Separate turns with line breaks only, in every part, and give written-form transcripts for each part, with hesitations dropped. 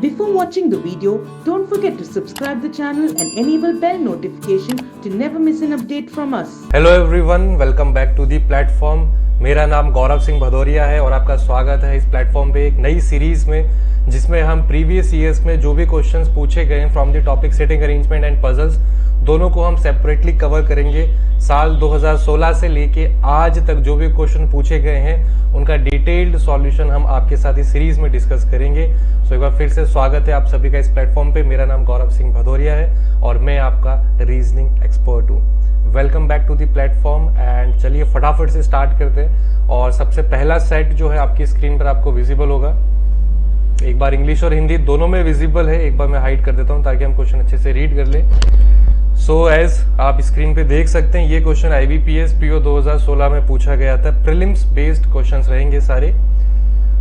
Before watching the video, don't forget to subscribe the channel and enable bell notification to never miss an update from us.
Hello everyone, welcome back to the platform. मेरा नाम गौरव सिंह भदौरिया है और आपका स्वागत है इस platform पे एक नई सीरीज में, जिसमें हम प्रीवियस ईयर्स में जो भी क्वेश्चंस पूछे गए हैं from the topic sitting arrangement and puzzles, दोनों को हम सेपरेटली कवर करेंगे। साल 2016 से लेके आज तक जो भी क्वेश्चन पूछे गए हैं उनका डिटेल्ड सॉल्यूशन हम आपके साथ इस सीरीज में डिस्कस करेंगे। सो एक बार फिर से स्वागत है आप सभी का इस प्लेटफॉर्म पे। मेरा नाम गौरव सिंह भदौरिया है और मैं आपका रीजनिंग एक्सपर्ट हूँ। Welcome back to the platform and चलिए फटाफट से स्टार्ट करते हैं। और सबसे पहला सेट जो है आपकी स्क्रीन पर आपको विजिबल होगा। एक बार इंग्लिश और हिंदी दोनों में विजिबल है, एक बार मैं हाइड कर देता हूँ ताकि हम क्वेश्चन अच्छे से रीड कर लें। सो एज आप स्क्रीन पे देख सकते हैं, ये क्वेश्चन IBPS PO 2016 में पूछा गया था। प्रीलिम्स बेस्ड क्वेश्चंस रहेंगे सारे।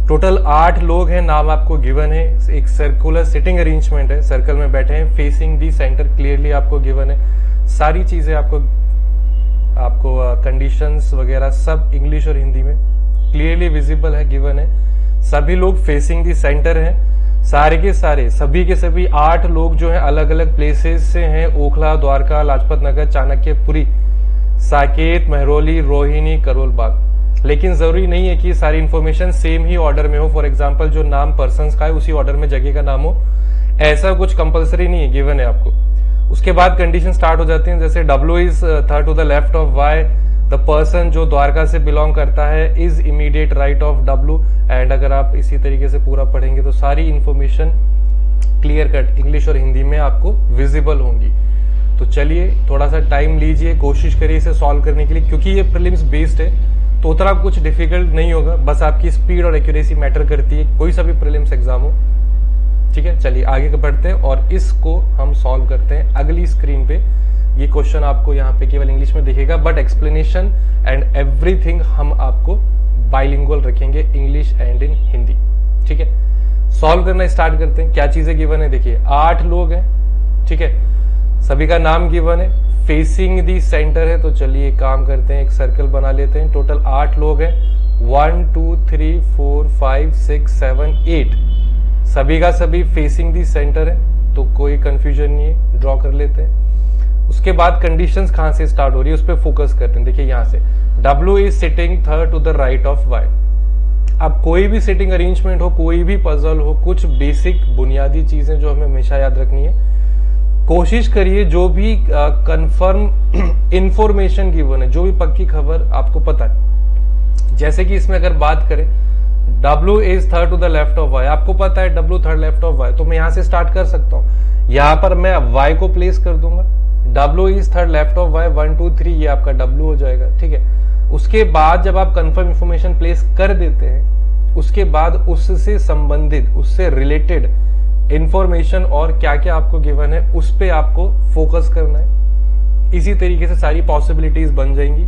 टोटल 8 लोग हैं, नाम आपको गिवन है। एक सर्कुलर सिटिंग अरेंजमेंट है, सर्कल में बैठे हैं, फेसिंग दी सेंटर क्लियरली आपको गिवन है। सारी चीजें आपको कंडीशंस वगैरह सब इंग्लिश और हिंदी में क्लियरली विजिबल है, गिवन है। सभी लोग फेसिंग दी सेंटर हैं। सारे के सारे सभी के सभी 8 लोग जो हैं अलग अलग प्लेसेस से हैं। ओखला, द्वारका, लाजपत नगर, चाणक्यपुरी, साकेत, महरौली, रोहिणी, करोल बाग। लेकिन जरूरी नहीं है कि सारी इंफॉर्मेशन सेम ही ऑर्डर में हो। फॉर एग्जांपल जो नाम पर्संस का है उसी ऑर्डर में जगह का नाम हो, ऐसा कुछ कंपलसरी नहीं है, गिवन है आपको। उसके बाद कंडीशन स्टार्ट हो जाती है, जैसे W is third to the left of Y, the person जो द्वारका से बिलोंग करता है is immediate right of W। And अगर आप इसी तरीके से पूरा पढ़ेंगे तो सारी इंफॉर्मेशन क्लियर कट इंग्लिश और हिंदी में आपको विजिबल होंगी। तो चलिए थोड़ा सा टाइम लीजिए, कोशिश करिए इसे सॉल्व करने के लिए, क्योंकि ये प्रीलिम्स बेस्ड है तो उतना कुछ डिफिकल्ट नहीं होगा। बस आपकी स्पीड और एक्यूरेसी मैटर करती है, कोई सा भी प्रीलिम्स एग्जाम हो। ठीक है, चलिए आगे बढ़ते हैं और इसको हम सॉल्व करते हैं। अगली स्क्रीन पे ये क्वेश्चन आपको यहाँ पे केवल इंग्लिश में दिखेगा, बट एक्सप्लेनेशन एंड एवरीथिंग हम आपको बाइलिंगुअल रखेंगे, इंग्लिश एंड इन हिंदी। ठीक है, सॉल्व करना स्टार्ट करते हैं। क्या चीजें गिवन है देखिए, 8 लोग हैं। ठीक है, सभी का नाम गिवन है, फेसिंग दी सेंटर है। तो चलिए एक काम करते हैं, एक सर्कल बना लेते हैं। टोटल 8 लोग हैं, 1 2 3 4 5 6 7 8। सभी का सभी फेसिंग दी सेंटर है, तो कोई कंफ्यूजन नहीं है, ड्रॉ कर लेते हैं। उसके बाद कंडीशंस कहां से स्टार्ट हो रही है उस पर फोकस करते हैं। देखिए यहां से W is sitting third to the right of Y। अब कोई भी सिटिंग अरेंजमेंट हो, कोई भी पजल हो, कुछ बेसिक बुनियादी चीजें जो हमें हमेशा याद रखनी है। कोशिश करिए जो भी कंफर्म इंफॉर्मेशन गिवन है, जो भी पक्की खबर आपको पता है, जैसे कि इसमें अगर बात करें W is third to the left of Y, आपको पता है W third left of Y, तो मैं यहां से स्टार्ट कर सकता हूं। यहां पर मैं Y को प्लेस कर दूंगा, W is third left of Y, 1 2 3 ये आपका W हो जाएगा। ठीक है, उसके बाद जब आप कंफर्म इंफॉर्मेशन प्लेस कर देते हैं, उसके बाद उससे संबंधित, उससे रिलेटेड इंफॉर्मेशन और क्या क्या आपको गिवन है उस पे आपको फोकस करना है। इसी तरीके से सारी पॉसिबिलिटीज बन जाएंगी।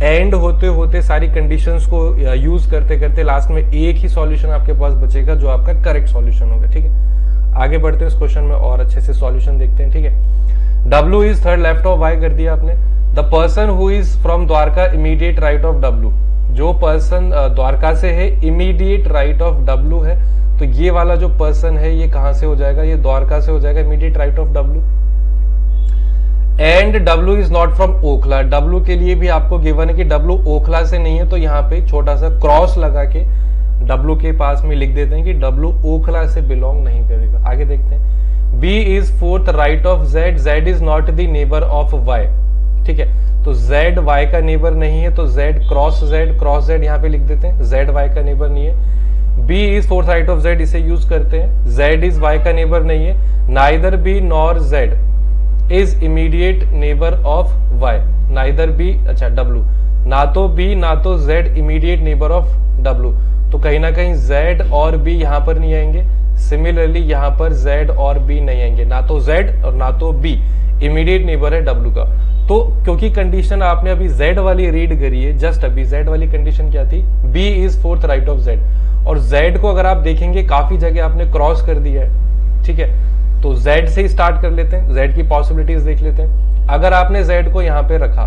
एंड होते होते सारी कंडीशंस को यूज करते करते लास्ट में एक ही सॉल्यूशन आपके पास बचेगा जो आपका करेक्ट सॉल्यूशन होगा। ठीक है, आगे बढ़ते हैं इस क्वेश्चन में और अच्छे से सॉल्यूशन देखते हैं। ठीक है, W is third left of Y कर दिया आपने। The person who is from Dwarka immediate right of W, जो पर्सन द्वारका से है इमीडिएट राइट ऑफ W है, तो ये वाला जो पर्सन है ये कहां से हो जाएगा, ये द्वारका से हो जाएगा, immediate right of W। And W is not from Okhla, W के लिए भी आपको गिवन है कि W ओखला से नहीं है, तो यहाँ पे छोटा सा क्रॉस लगा के W के पास में लिख देते हैं कि W ओखला से बिलोंग नहीं करेगा। आगे देखते हैं, B is fourth right of Z, Z is not the neighbour of Y। ठीक है, तो Z Y का नेबर नहीं है, तो Z क्रॉस Z यहाँ पे लिख देते हैं, Z Y का नेबर नहीं है। B is fourth right of Z, इसे यूज करते हैं। Z इज Y का नेबर नहीं है, neither B nor Z is immediate neighbour of Y, neither B, अच्छा W, ना तो B ना तो Z immediate neighbour of W, तो कहीं ना कहीं Z और B यहाँ पर नहीं आएंगे। सिमिलरली यहाँ पर Z और B नहीं आएंगे, ना तो Z और ना तो B इमीडिएट नेबर है W का। तो क्योंकि कंडीशन आपने अभी Z वाली रीड करी है, जस्ट अभी Z वाली कंडीशन क्या थी, B is fourth right of Z, और Z को अगर आप देखेंगे काफी जगह आपने क्रॉस कर दिया है। ठीक है, तो Z से ही स्टार्ट कर लेते हैं, Z की पॉसिबिलिटीज देख लेते हैं। अगर आपने Z को यहाँ पे रखा,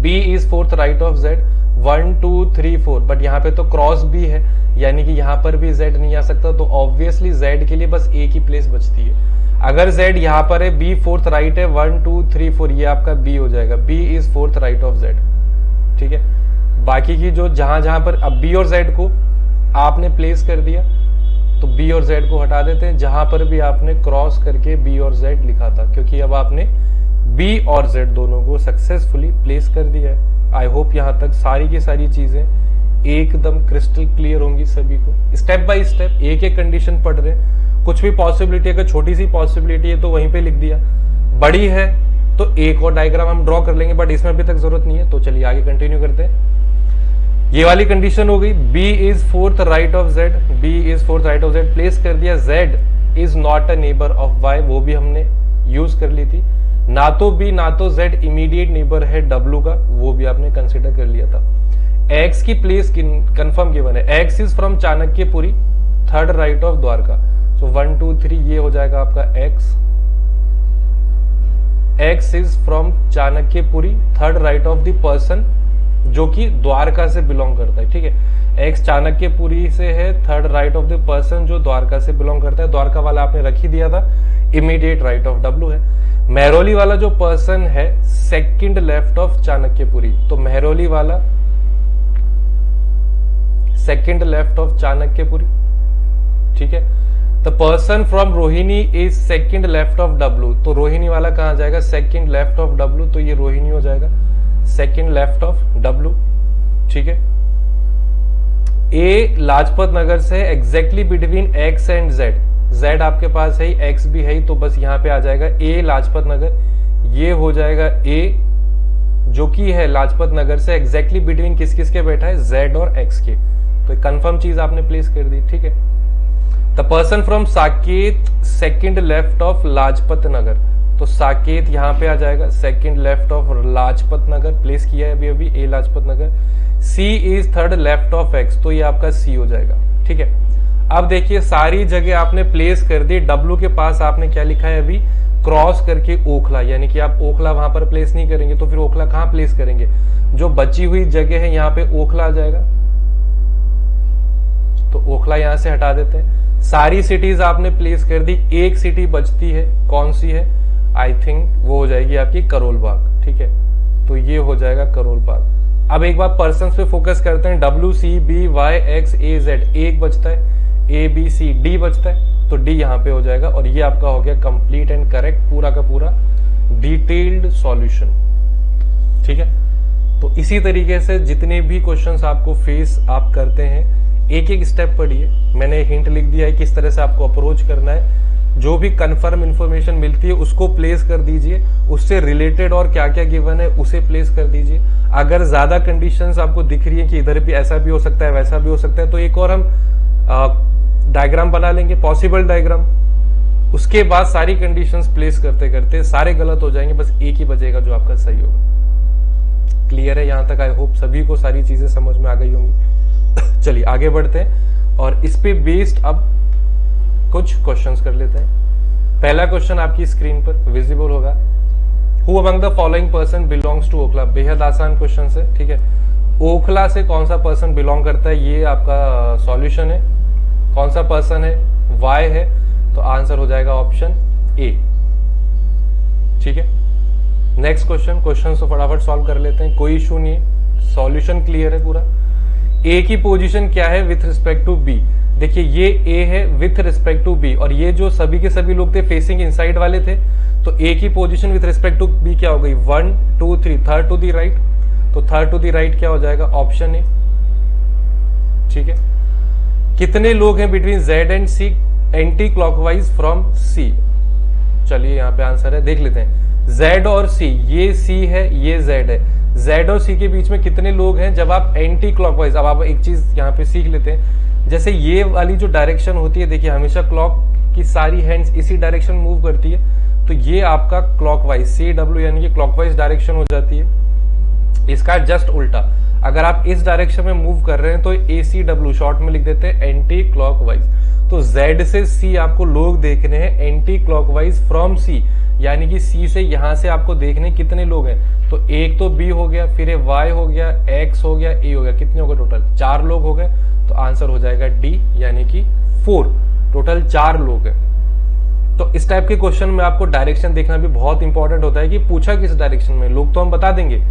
B is fourth right of Z, 1 2 3 4, but यहाँ पे तो क्रॉस भी है, यानी कि यहाँ पर भी z नहीं आ सकता, तो ऑब्वियसली z के लिए बस एक ही प्लेस बचती है। अगर z यहाँ पर है, b फोर्थ राइट है, 1 2 3 4, ये आपका b हो जाएगा, b is fourth right of z। ठीक है, बाकी की जो जहां जहां पर अब b और z को आपने प्लेस कर दिया, तो b और z को हटा देते हैं, जहां पर भी आपने क्रॉस करके b और z लिखा था, क्योंकि अब आपने b और z दोनों को सक्सेसफुली प्लेस कर दिया है। आई होप यहां तक सारी की सारी चीजें एकदम क्रिस्टल क्लियर होंगी सभी को। स्टेप बाय स्टेप एक एक कंडीशन पढ़ रहे हैं, कुछ भी पॉसिबिलिटी, अगर छोटी सी पॉसिबिलिटी है तो वहीं पे लिख दिया, बड़ी है तो एक और डायग्राम हम ड्रॉ कर लेंगे, बट इसमें अभी तक जरूरत नहीं है। तो चलिए आगे कंटिन्यू करते हैं। ये वाली कंडीशन हो गई, b is fourth right of z, b is fourth right of z place कर दिया, z is not a neighbour of y, वो भी हमने यूज कर ली थी। ना तो b ना तो z इमीडिएट नेबर है w का, वो भी आपने कंसिडर कर लिया था। x की प्लेस कंफर्म गिवन है, x is from Chanakyapuri third right of Dwarka, so 1 2 3 ये हो जाएगा आपका x is from Chanakyapuri third right of the person जो कि द्वारका से बिलोंग करता है। ठीक है, x चाणक्यपुरी से है, third right of the person जो द्वारका से बिलोंग करता है, द्वारका वाला आपने रख ही दिया था, इमीडिएट राइट ऑफ w है। मेहरौली वाला जो पर्सन है सेकंड लेफ्ट ऑफ चाणक्यपुरी, तो मेहरौली वाला सेकंड लेफ्ट ऑफ चाणक्यपुरी। ठीक है, the person from Rohini is second left of w, तो रोहिणी वाला कहां जाएगा, सेकंड लेफ्ट ऑफ w, तो ये रोहिणी हो जाएगा सेकंड लेफ्ट ऑफ w। ठीक है, a लाजपत नगर से exactly between x and z, z आपके पास है, x भी है, तो बस यहां पे आ जाएगा a लाजपत नगर, ये हो जाएगा a जो कि है लाजपत नगर से एग्जैक्टली बिटवीन किस किस के बैठा है, z और x के, तो कंफर्म चीज आपने प्लेस कर दी। ठीक है, the person from Saket second left of Lajpat Nagar, तो साकेत यहां पे आ जाएगा, second left of Lajpat Nagar place किया है अभी अभी, A Lajpat Nagar. C is third left of X, तो ये आपका सी हो जाएगा। ठीक है, अब देखिए सारी जगह आपने प्लेस कर दी, डब्ल्यू के पास आपने क्या लिखा है अभी, क्रॉस करके ओखला, यानी कि आप ओखला वहां पर प्लेस नहीं करेंगे, तो फिर ओखला कहां प्लेस करेंगे, जो बची हुई जगह है यहां पे ओखला आ जाएगा, तो ओखला यहां से हटा देते हैं। सारी सिटीज आपने प्लेस कर दी, एक सिटी बचती है, कौन सी है, आई थिंक वो हो जाएगी आपकी करोल बाग। ठीक है, तो ये हो जाएगा करोल बाग। अब एक बार पर्सन पे फोकस करते हैं, W C B Y X A Z, एक बचता है, A B C D बचता है, तो D यहाँ पे हो जाएगा, और ये आपका हो गया कंप्लीट एंड करेक्ट पूरा का पूरा डिटेल्ड सॉल्यूशन। ठीक है, तो इसी तरीके से जितने भी क्वेश्चंस आपको फेस आप करते हैं, एक एक स्टेप पढ़िए, मैंने हिंट लिख दिया है किस तरह से आपको अप्रोच करना है, जो भी कंफर्म इंफॉर्मेशन मिलती है उसको प्लेस कर दीजिए, उससे रिलेटेड और क्या क्या गिवन है उसे प्लेस कर दीजिए। अगर ज्यादा कंडीशंस आपको दिख रही है कि इधर भी ऐसा भी हो सकता है वैसा भी हो सकता है, तो एक और हम डायग्राम बना लेंगे, पॉसिबल डायग्राम, उसके बाद सारी कंडीशंस प्लेस करते करते सारे गलत हो जाएंगे, बस एक ही बचेगा जो आपका सही होगा। क्लियर है यहां तक? आई होप सभी को सारी चीजें समझ में आ गई होंगी। चलिए आगे बढ़ते हैं और इस पे बेस्ड अब कुछ क्वेश्चंस कर लेते हैं। पहला क्वेश्चन आपकी स्क्रीन पर विजिबल होगा, who among the following person belongs to Okhla. बेहद आसान क्वेश्चन है, ठीक है। ओखला से कौन सा पर्सन बिलोंग करता है, ये आपका सॉल्यूशन है। कौन सा पर्सन है, वाई है, तो आंसर हो जाएगा ऑप्शन ए। ठीक है, नेक्स्ट क्वेश्चन तो फटाफट सॉल्व कर लेते हैं, कोई इशू नहीं है, सॉल्यूशन क्लियर है पूरा। ए की पोजीशन क्या है विथ रिस्पेक्ट टू बी, देखिए ये ए है विथ रिस्पेक्ट टू बी, और ये जो सभी के सभी लोग थे फेसिंग इनसाइड वाले थे, तो ए की position with respect to B क्या हो गई, 1 2 3, थर्ड टू द राइट, तो थर्ड टू द राइट क्या हो जाएगा, ऑप्शन ए। ठीक है, कितने लोग हैं between Z and C anticlockwise from C, चलिए यहाँ पे आंसर है, देख लेते हैं। जेड और सी, ये सी है ये जेड है, जेड और सी के बीच में कितने लोग हैं जब आप एंटी क्लॉकवाइज, अब आप एक चीज यहाँ पे सीख लेते हैं, जैसे ये वाली जो डायरेक्शन होती है, देखिए हमेशा क्लॉक की सारी हैंड्स इसी डायरेक्शन मूव करती है, तो ये आपका क्लॉकवाइज सी डब्ल्यू यानी कि क्लॉकवाइज डायरेक्शन हो जाती है। इसका जस्ट उल्टा, अगर आप इस डायरेक्शन में मूव कर रहे हैं तो ए सी डब्ल्यू शॉर्ट में लिख देते हैं एंटी क्लॉकवाइज। तो जेड से सी आपको लोग देखने हैं एंटी क्लॉकवाइज फ्रॉम सी, यानी कि सी से यहां से आपको देखने कितने लोग हैं, तो एक तो बी हो गया, फिर वाई हो गया, एक्स हो गया, ए हो गया, कितने हो गए टोटल 4 लोग हो गए। तो आंसर हो जाएगा डी यानी कि 4, टोटल 4 लोग हैं। तो इस टाइप के क्वेश्चन में आपको डायरेक्शन देखना भी बहुत इंपॉर्टेंट होता है कि पूछा किस डायरेक्शन में। लोग तो हम बता देंगे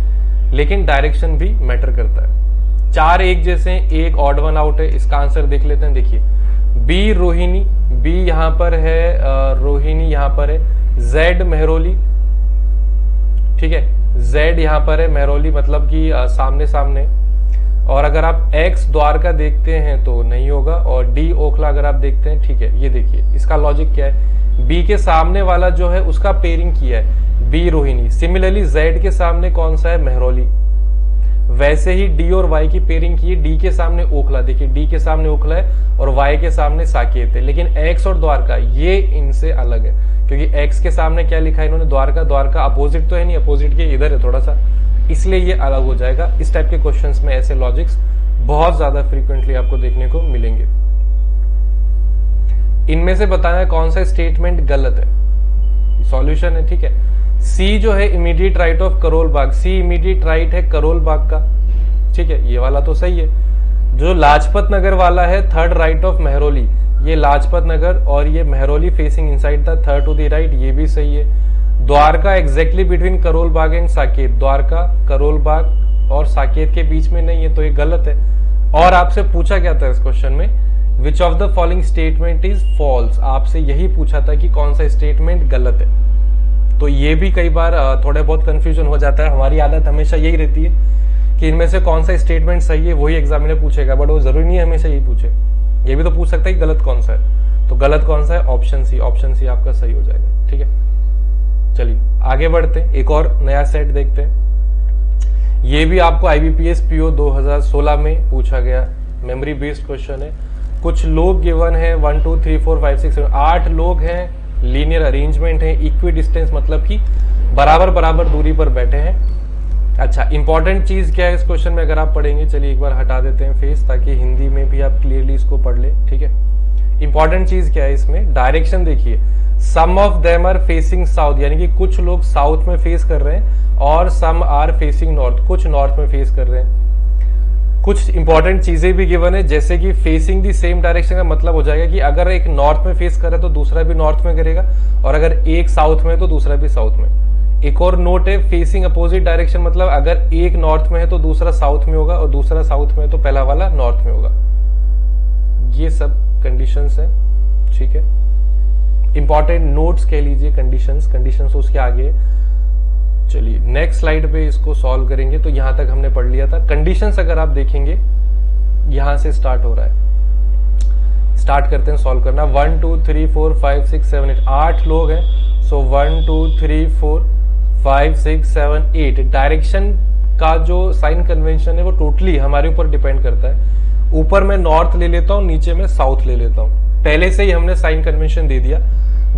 लेकिन डायरेक्शन भी मैटर करता है। 4 एक जैसे हैं, एक ऑड वन आउट है। इसका आंसर देख लेते हैं। देखिए बी रोहिणी, बी यहां पर है, रोहिणी यहां पर है, जेड मेहरोली, ठीक है, जेड यहां पर है, मेहरोली मतलब कि सामने सामने। और अगर आप एक्स द्वारका देखते हैं तो नहीं होगा, और डी ओखला अगर आप देखते हैं, ठीक है। ये देखिए इसका लॉजिक क्या है, बी के सामने वाला जो है उसका पेयरिंग किया है बी रोहिणी। सिमिलरली जेड के सामने कौन सा है, मेहरोली। वैसे ही डी और वाई की पेयरिंग की है, डी के सामने ओखला, देखिए डी के सामने ओखला है और वाई के सामने साकेत है। लेकिन एक्स और द्वारका ये इनसे अलग है, क्योंकि एक्स के सामने क्या लिखा है इन्होंने, द्वारका। द्वारका अपोजिट तो है नहीं, अपोजिट के इधर है थोड़ा सा, इसलिए ये अलग हो जाएगा। इस टाइप के क्वेश्चंस में ऐसे लॉजिक्स बहुत ज्यादा फ्रीक्वेंटली आपको देखने को मिलेंगे। इनमें से बताना कौन सा स्टेटमेंट गलत है, सॉल्यूशन है, ठीक है। सी जो है immediate right of Karol Bagh, C immediate right है करोल बाग का, ठीक है, ये वाला तो सही है। जो लाजपत नगर वाला है थर्ड राइट ऑफ मेहरोली, ये लाजपत नगर और ये Mehrauli facing inside the third to the right, ये भी सही है। Dwarka exactly between Karol Bagh and Saket, Dwarka Karol Bagh और साकेत के बीच में नहीं है, तो ये गलत है। और आपसे पूछा क्या था इस क्वेश्चन में, which of the following statement is false, आपसे यही पूछा था कि कौन सा स्टेटमेंट गलत है। तो ये भी कई बार थोड़े बहुत कंफ्यूजन हो जाता है। हमारी आदत हमेशा यही रहती है कि इनमें से कौन सा स्टेटमेंट सही है वही एग्जामिनर पूछेगा, बट वो जरूरी नहीं है हमेशा यही पूछे। ये भी तो पूछ सकता है कि गलत कौन सा है, तो गलत कौन सा है, ऑप्शन सी, ऑप्शन सी आपका सही हो जाएगा, ठीक है। चलिए आगे बढ़ते हैं, एक और नया सेट देखते हैं। ये भी आपको IBPS PO 2016 में पूछा गया मेमोरी बेस्ड क्वेश्चन है। कुछ लोग गिवन है 1 2 3 4 5 6 7 8 लोग हैं, लीनियर अरेंजमेंट है, इक्वी डिस्टेंस मतलब कि बराबर बराबर दूरी पर बैठे हैं। अच्छा, इंपॉर्टेंट चीज क्या है इस क्वेश्चन में अगर आप पढ़ेंगे, चलिए एक बार हटा देते हैं फेस ताकि हिंदी में भी आप क्लियरली इसको पढ़ ले, ठीक है। इंपॉर्टेंट चीज क्या है इसमें, डायरेक्शन देखिए, some of them are facing south, यानी कि कुछ लोग साउथ में फेस कर रहे हैं और सम आर फेसिंग नॉर्थ, कुछ नॉर्थ में फेस कर रहे हैं। कुछ इंपॉर्टेंट चीजें भी गिवन है, जैसे कि फेसिंग दी सेम डायरेक्शन का मतलब हो जाएगा कि अगर एक नॉर्थ में फेस करे तो दूसरा भी नॉर्थ में करेगा, और अगर एक साउथ में तो दूसरा भी साउथ में। एक और नोट है, फेसिंग अपोजिट डायरेक्शन मतलब अगर एक नॉर्थ में है तो दूसरा साउथ में होगा, और दूसरा साउथ में है तो पहला वाला नॉर्थ में होगा। ये सब कंडीशंस हैं, ठीक है। इंपॉर्टेंट नोट्स कह लीजिए, कंडीशंस उसके आगे। चलिए नेक्स्ट स्लाइड पे इसको सॉल्व करेंगे। तो यहां तक हमने पढ़ लिया था। कंडीशंस अगर आप देखेंगे यहां से स्टार्ट हो रहा है, स्टार्ट करते हैं सॉल्व करना। 1 2 3 4 5 6 7 8 8 लोग हैं, सो 1 2 3 4 5 6 7 8। डायरेक्शन का जो साइन कन्वेंशन है वो टोटली हमारे ऊपर डिपेंड करता है। ऊपर मैं नॉर्थ ले लेता हूं, नीचे मैं साउथ ले लेता हूं। पहले से ही हमने साइन कन्वेंशन दे दिया,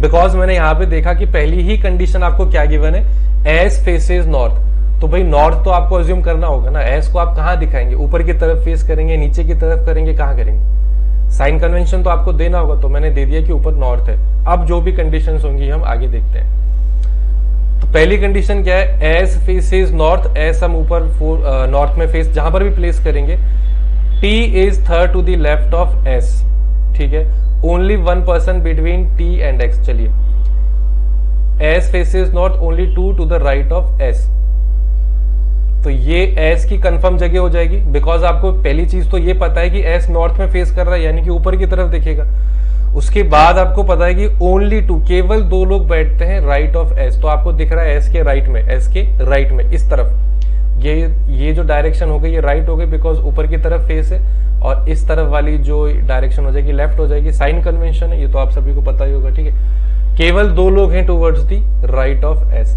बिकॉज मैंने यहां पे देखा कि पहली ही कंडीशन आपको क्या गिवन है, एस फेसेस नॉर्थ। तो भाई नॉर्थ तो आपको अज्यूम करना होगा ना, एस को आप कहां दिखाएंगे, ऊपर की तरफ फेस करेंगे, नीचे की तरफ करेंगे, कहां करेंगे। साइन कन्वेंशन तो आपको देना होगा, तो मैंने दे दिया कि ऊपर नॉर्थ है। अब जो भी कंडीशंस होंगी हम आगे देखते हैं। तो पहली कंडीशन क्या है, एस फेसेस नॉर्थ, एस हम ऊपर नॉर्थ में फेस जहां पर भी प्लेस करेंगे, T is third to the left of S, ठीक है। Only one person between T and X. चलिए, S faces north, only 2 to the right of S. तो ये एस की कंफर्म जगह हो जाएगी, बिकॉज आपको पहली चीज तो ये पता है कि एस नॉर्थ में फेस कर रहा है, यानी कि ऊपर की तरफ दिखेगा। उसके बाद आपको पता है कि ओनली 2, केवल 2 लोग बैठते हैं राइट ऑफ एस। तो आपको दिख रहा है एस के राइट में, एस के राइट में इस तरफ। ये जो डायरेक्शन हो गई ये राइट हो गई, बिकॉज ऊपर की तरफ फेस है, और इस तरफ वाली जो डायरेक्शन हो जाएगी लेफ्ट हो जाएगी। साइन कन्वेंशन है, ये तो आप सभी को पता ही होगा, ठीक है। केवल 2 लोग हैं towards the right of S.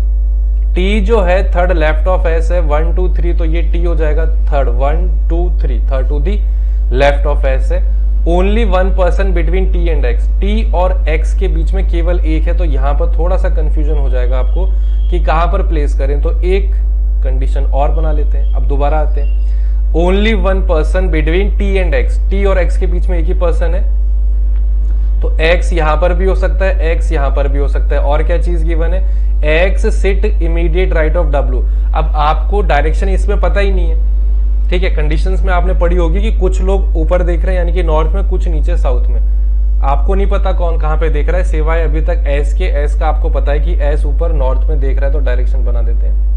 T जो है थर्ड लेफ्ट ऑफ एस है, 1 2 3, तो ये टी हो जाएगा third, 1 2 3, third to the left of S है। Only one person between T and X, T और एक्स के बीच में केवल एक है, तो यहां पर थोड़ा सा कंफ्यूजन हो जाएगा आपको कि कहां पर प्लेस करें। तो एक कंडीशन और बना लेते हैं। अब दोबारा आते हैं, only one person between T and X, T और एक्स के बीच में एक ही पर्सन है, तो x यहां पर भी हो सकता है, x यहां पर भी हो सकता है। और क्या चीज गिवन है, x sit immediate right of w। अब आपको डायरेक्शन इसमें पता ही नहीं है, ठीक है। कंडीशंस में आपने पढ़ी होगी कि कुछ लोग ऊपर देख रहे हैं यानी कि नॉर्थ में, कुछ नीचे साउथ में। आपको नहीं पता कौन कहां पे देख रहा है, सिवाय अभी तक s के। s का आपको पता है कि s ऊपर नॉर्थ में देख रहा है, तो डायरेक्शन बना देते हैं।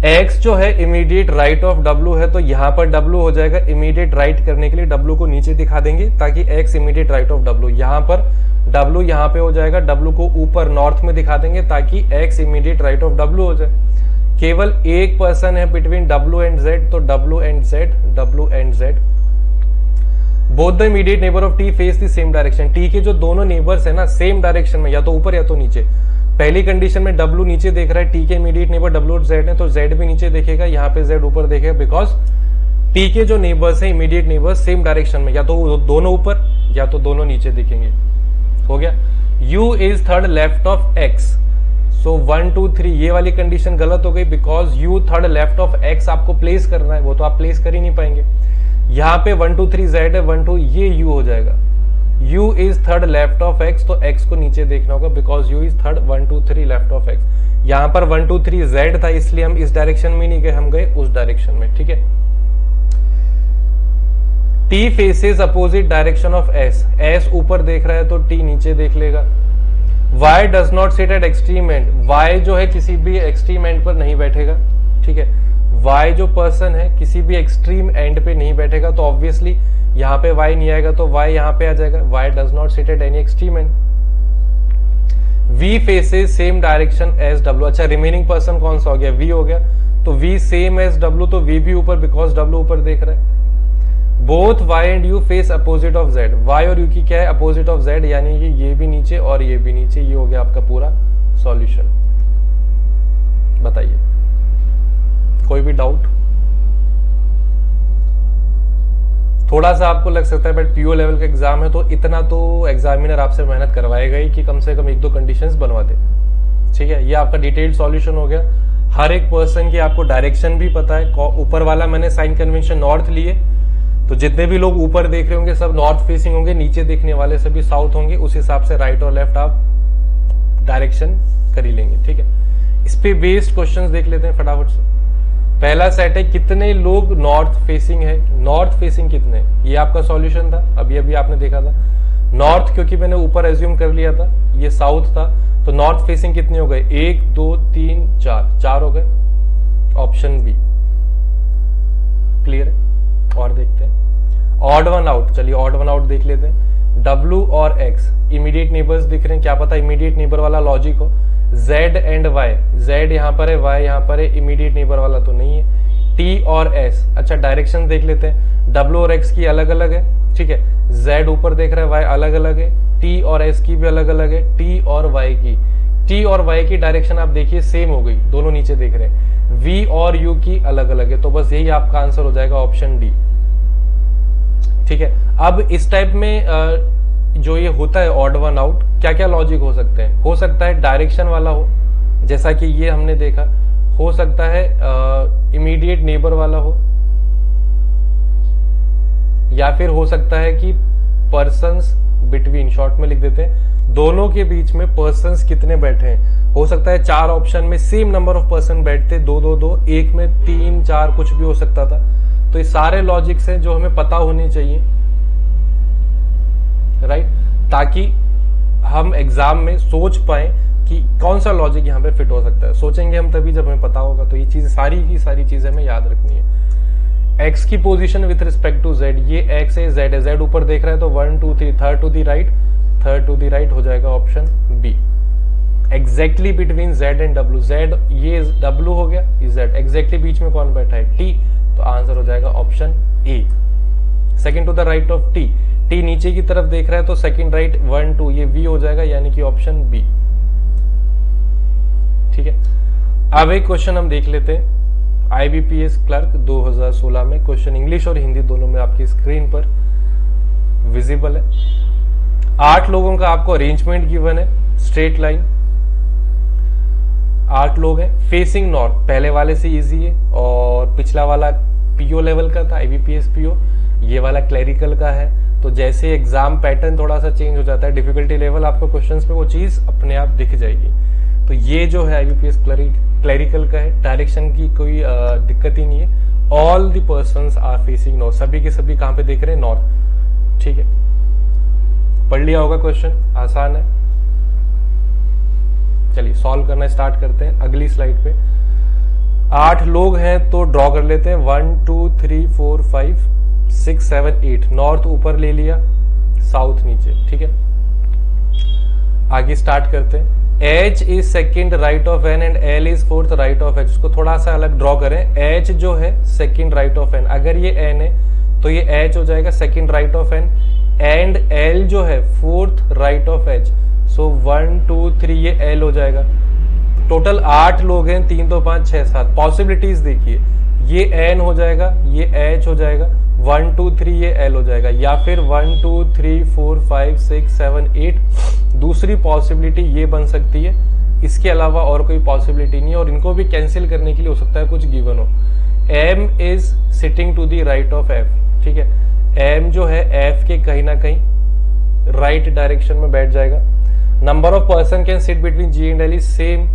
x जो है इमीडिएट राइट ऑफ w है, तो यहां पर w हो जाएगा। इमीडिएट राइट करने के लिए w को नीचे दिखा देंगे ताकि x immediate right of w। यहां पर w यहां पे हो जाएगा, w को ऊपर नॉर्थ में दिखा देंगे ताकि x immediate right of w हो जाए। केवल एक पर्सन है बिटवीन w एंड z, तो w and z both the immediate neighbour of t face the same direction. t के जो दोनों नेबर्स है ना, सेम डायरेक्शन में, या तो ऊपर या तो नीचे। पहली कंडीशन में w नीचे देख रहा है, t के इमीडिएट नेबर w और z है, तो z भी नीचे देखेगा, यहाँ पे z ऊपर देखेगा, बिकॉज t के जो नेबर्स है इमीडिएट नेबर्स सेम डायरेक्शन में, या तो दोनों ऊपर या तो दोनों नीचे दिखेंगे। हो गया। u is third left of x, सो 1 2 3 ये वाली कंडीशन गलत हो गई, because u third left of x आपको प्लेस करना है, वो तो आप प्लेस कर ही नहीं पाएंगे। यहाँ पे 1 2 3 z है, 1 2 ये u हो जाएगा। u is third left of x, तो x को नीचे देखना होगा, because u is third 1 2 3 left of x। यहाँ पर 1 2 3 z था, इसलिए हम इस डायरेक्शन में नहीं गए, हम गए उस डायरेक्शन में, ठीक है। t faces opposite direction of s, s ऊपर देख रहा है तो t नीचे देख लेगा। y does not sit eight extreme and, y जो है किसी भी एक्सट्रीम एंड पर नहीं बैठेगा, ठीक है। y जो पर्सन है किसी भी एक्सट्रीम एंड पे नहीं बैठेगा, तो ऑब्वियसली यहाँ पे y नहीं आएगा, तो y यहाँ पे आ जाएगा। y does not sit at any extreme end. v faces same direction as w। अच्छा, रिमेनिंग पर्सन कौन सा हो गया, v हो गया, तो v सेम एज w, तो v भी ऊपर, बिकॉज w ऊपर देख रहा है। Both y and u face opposite of z, y और u की क्या है, अपोजिट ऑफ z, यानी कि ये भी नीचे और ये भी नीचे। ये हो गया आपका पूरा सॉल्यूशन। बताइए कोई भी डाउट? थोड़ा सा आपको लग सकता है, बट पीओ लेवल का एग्जाम है, तो इतना तो एग्जामिनर आपसे मेहनत करवाएगा ही कि कम से कम 1-2 कंडीशंस बनवा दे, ठीक है। ये आपका डिटेल्ड सॉल्यूशन हो गया। हर एक पर्सन की आपको डायरेक्शन भी पता है। ऊपर वाला मैंने साइन कन्वेंशन नॉर्थ लिए, तो जितने भी लोग ऊपर देख रहे होंगे सब नॉर्थ फेसिंग होंगे, नीचे देखने वाले सभी साउथ होंगे। उस हिसाब से राइट और लेफ्ट आप डायरेक्शन कर ही लेंगे, ठीक है। इस पे बेस्ड क्वेश्चंस देख लेते हैं फटाफट से। पहला सेट है, कितने लोग नॉर्थ फेसिंग है, नॉर्थ फेसिंग कितने, ये आपका सॉल्यूशन था, अभी अभी आपने देखा था। नॉर्थ क्योंकि मैंने ऊपर एज्यूम कर लिया था, ये साउथ था, तो नॉर्थ फेसिंग कितने हो गए, 1 2 3 4 हो गए, ऑप्शन बी क्लियर है। और देखते हैं ऑड वन आउट। चलिए ऑड वन आउट देख लेते हैं। W और X इमीडिएट नेबर्स दिख रहे हैं, क्या पता इमीडिएट नेबर वाला लॉजिक हो। Z एंड Y, Z यहाँ पर है, Y यहाँ पर है, इमीडिएट नेबर वाला तो नहीं है। T और S, अच्छा डायरेक्शन देख लेते हैं। W और X की अलग अलग है, ठीक है। Z ऊपर देख रहा है, Y अलग अलग है। T और S की भी अलग अलग है, T और Y की। T और Y की डायरेक्शन आप देखिए सेम हो गई, दोनों नीचे देख रहे हैं। V और U की अलग अलग है, तो बस यही आपका आंसर हो जाएगा, ऑप्शन डी, ठीक है। अब इस टाइप में जो ये होता है ऑड वन आउट, क्या क्या लॉजिक हो सकते हैं। हो सकता है डायरेक्शन वाला हो, जैसा कि ये हमने देखा। हो सकता है इमीडिएट नेबर वाला हो, या फिर हो सकता है कि पर्सन्स बिटवीन, शॉर्ट में लिख देते हैं, दोनों के बीच में पर्सन्स कितने बैठे हैं। हो सकता है 4 ऑप्शन में सेम नंबर ऑफ पर्सन बैठते, 2 2 2, एक में 3 4 कुछ भी हो सकता था। तो ये सारे लॉजिक्स हैं जो हमें पता होने चाहिए, राइट, ताकि हम एग्जाम में सोच पाए कि कौन सा लॉजिक यहाँ पे फिट हो सकता है। सोचेंगे हम तभी जब हमें पता होगा। तो ये चीज सारी की सारी चीजें हमें याद रखनी है। एक्स की position with respect to Z, ये एक्स है, जेड है, जेड ऊपर देख रहा है, तो 1 2 3 third to the right, third to the right हो जाएगा option B. Exactly between Z and W, Z ये डब्ल्यू हो गया, ये जेड, एग्जैक्टली बीच में कौन बैठा है, टी, तो आंसर हो जाएगा option A. Second to the right of T, T नीचे की तरफ देख रहा है, तो सेकंड राइट 1 2 ये वी हो जाएगा, यानी कि ऑप्शन बी, ठीक है। अब एक क्वेश्चन हम देख लेते हैं। IBPS क्लर्क 2016 में क्वेश्चन इंग्लिश और हिंदी दोनों में आपकी स्क्रीन पर विजिबल है। 8 लोगों का आपको अरेंजमेंट गिवन है, स्ट्रेट लाइन, 8 लोग हैं, फेसिंग नॉर्थ, पहले वाले से इजी है, और पिछला वाला PO लेवल का था, IBPS PO, ये वाला क्लरिकल का है, तो जैसे एग्जाम पैटर्न थोड़ा सा चेंज हो जाता है, डिफिकल्टी लेवल, आपको क्वेश्चंस में वो चीज अपने आप दिख जाएगी। तो ये जो है IBPS क्लरिकल का है, डायरेक्शन की कोई दिक्कत ही नहीं है। All the persons are facing north, सभी के सभी कहाँ पे देख रहे हैं? नॉर्थ। ठीक है, पढ़ लिया होगा क्वेश्चन, आसान है। चलिए सॉल्व करना स्टार्ट करते हैं अगली स्लाइड पे। 8 लोग हैं तो ड्रॉ कर लेते हैं। 1 2 3 4 5 6 7 8। नॉर्थ ऊपर ले लिया, साउथ नीचे। ठीक है, आगे स्टार्ट करते हैं। H is second right of N and L is fourth right of H। उसको थोड़ा सा अलग ड्रॉ करें। H जो है सेकेंड राइट ऑफ N, अगर ये N है तो ये H हो जाएगा second right of N, and L जो है फोर्थ राइट ऑफ H। सो 1 2 3 ये L हो जाएगा। टोटल 8 लोग हैं, 3 2 5 6 7। पॉसिबिलिटीज देखिए, ये N हो जाएगा, ये H हो जाएगा, 1 2 3 ये L हो जाएगा, या फिर 1 2 3 4 5 6 7 8। दूसरी पॉसिबिलिटी ये बन सकती है, इसके अलावा और कोई पॉसिबिलिटी नहीं है। और इनको भी कैंसिल करने के लिए हो सकता है कुछ गिवन हो। M is sitting to the right of F। ठीक है, M जो है F के कहीं ना कहीं राइट डायरेक्शन में बैठ जाएगा। Number of person can sit between G and L is same.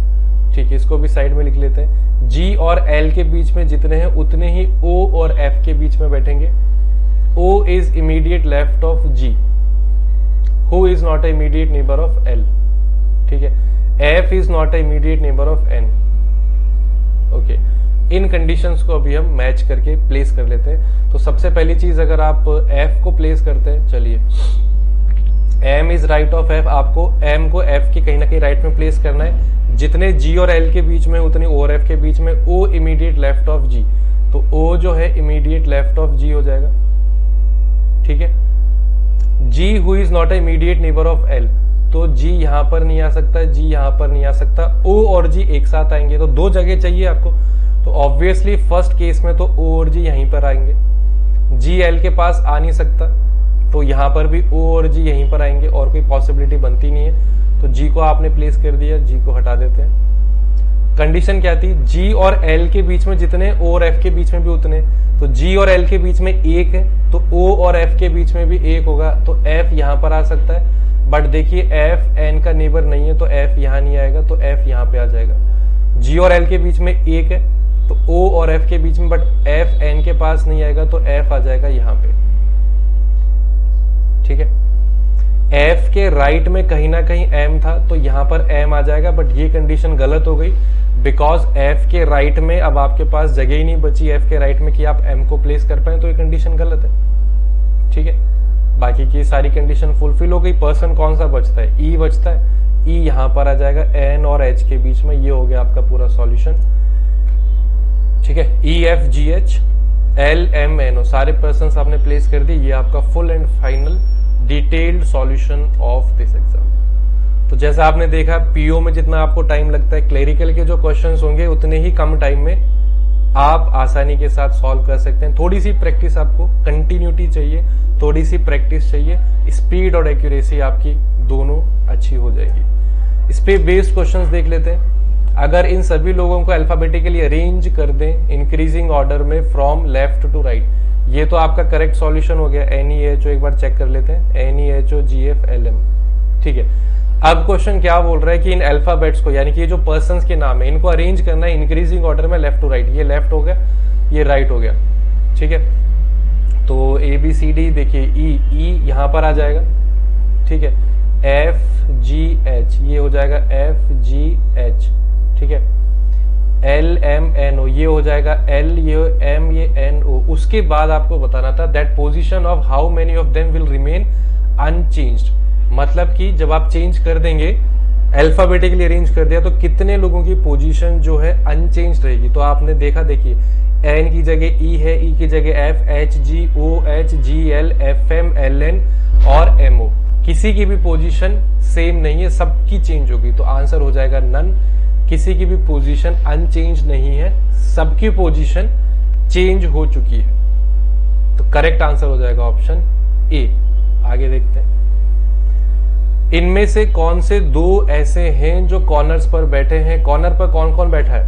ठीक है, इसको भी साइड में लिख लेते हैं। G और L के बीच में जितने हैं उतने ही O और F के बीच में बैठेंगे। O is immediate left of G, who is not a immediate neighbor of L। ठीक है, F is not a immediate neighbor of N। Okay, in conditions को अभी हम मैच करके प्लेस कर लेते हैं। तो सबसे पहली चीज, अगर आप F को प्लेस करते हैं, चलिए M is right of F, आपको M को F के कहीं ना कहीं राइट में प्लेस करना है। जितने G और L के बीच में उतने O और F के बीच में O immediate left of G, तो O जो है इमीडिएट लेफ्ट ऑफ G हो जाएगा। ठीक है, G who is not a immediate neighbor of L, तो G यहां पर नहीं आ सकता, G यहां पर नहीं आ सकता, O और G एक साथ आएंगे। तो 2 जगह चाहिए आपको, तो ऑब्वियसली फर्स्ट केस में तो O और G यहीं पर आएंगे। G L के पास आ नहीं सकता, तो यहां पर भी O और G यहीं पर आएंगे, और कोई पॉसिबिलिटी बनती नहीं है। तो G को आपने प्लेस कर दिया, G को हटा देते हैं। कंडीशन क्या थी? G और L के बीच में जितने, O और F के बीच में भी उतने। तो G और L के बीच में 1 है, तो O और F के बीच में भी 1 होगा, तो F यहां पर आ सकता है। बट देखिए F N का नेबर नहीं है, तो F यहां नहीं आएगा, तो F यहां पे आ जाएगा। G और L के बीच में 1 है, तो O और F के बीच में, बट F N के पास नहीं आएगा, तो F आ जाएगा यहां पे। ठीक है, F के राइट में कहीं ना कहीं M था, तो यहां पर M आ जाएगा। बट ये कंडीशन गलत हो गई, बिकॉज F के राइट में अब आपके पास जगह ही नहीं बची F के राइट में कि आप M को प्लेस कर पाए, तो ये कंडीशन गलत है। ठीक है, बाकी की सारी कंडीशन फुलफिल हो गई। पर्सन कौन सा बचता है? E बचता है। E यहां पर आ जाएगा N और H के बीच में। ये हो गया आपका पूरा सॉल्यूशन। ठीक है, E F G H L M N O सारे पर्सन आपने प्लेस कर दिए। ये आपका full and final detailed solution of this exam. तो जैसा आपने देखा, पीओ में जितना आपको टाइम लगता है, क्लेरिकल के जो क्वेश्चंस होंगे उतने ही कम टाइम में आप आसानी के साथ सॉल्व कर सकते हैं। थोड़ी सी प्रैक्टिस, आपको कंटिन्यूटी चाहिए, थोड़ी सी प्रैक्टिस चाहिए, स्पीड और एक्यूरेसी आपकी दोनों अच्छी हो जाएगी। इस पे बेस्ड क्वेश्चंस देख लेते हैं। अगर इन सभी लोगों को अल्फाबेटिकली अरेंज कर दें इंक्रीजिंग ऑर्डर में फ्रॉम लेफ्ट टू राइट, ये तो आपका करेक्ट सॉल्यूशन हो गया। NEHO एक बार चेक कर लेते हैं, NEHO GF LM। ठीक है, अब क्वेश्चन क्या बोल रहा है कि इन अल्फाबेट्स को, यानी कि ये जो पर्सन्स के नाम है, इनको अरेंज करना है इंक्रीजिंग ऑर्डर में लेफ्ट टू राइट। ये लेफ्ट हो गया, ये राइट हो गया। ठीक है, तो ABCD देखिए, E यहां पर आ जाएगा। ठीक है, FGH ये हो जाएगा FGH। ठीक है, LMNO ये हो जाएगा L, ये M, ये NO। उसके बाद आपको बताना था that position of how many of them will remain unchanged, मतलब कि जब आप चेंज कर देंगे, अल्फाबेटिकली अरेंज कर दिया, तो कितने लोगों की पोजीशन जो है अनचेंज्ड रहेगी। तो आपने देखा, देखिए N की जगह E है, E की जगह F, H, G, O, H, G, L, F, M, L, N और M, O। किसी की भी पोजीशन सेम नहीं है, सबकी चेंज होगी। तो आंसर हो जाएगा नन। किसी की भी पोजीशन अनचेंज नहीं है, सबकी पोजीशन चेंज हो चुकी है। तो करेक्ट आंसर हो जाएगा ऑप्शन ए। आगे देखते हैं, इनमें से कौन से 2 ऐसे हैं जो कॉर्नर्स पर बैठे हैं। कॉर्नर पर कौन कौन बैठा है?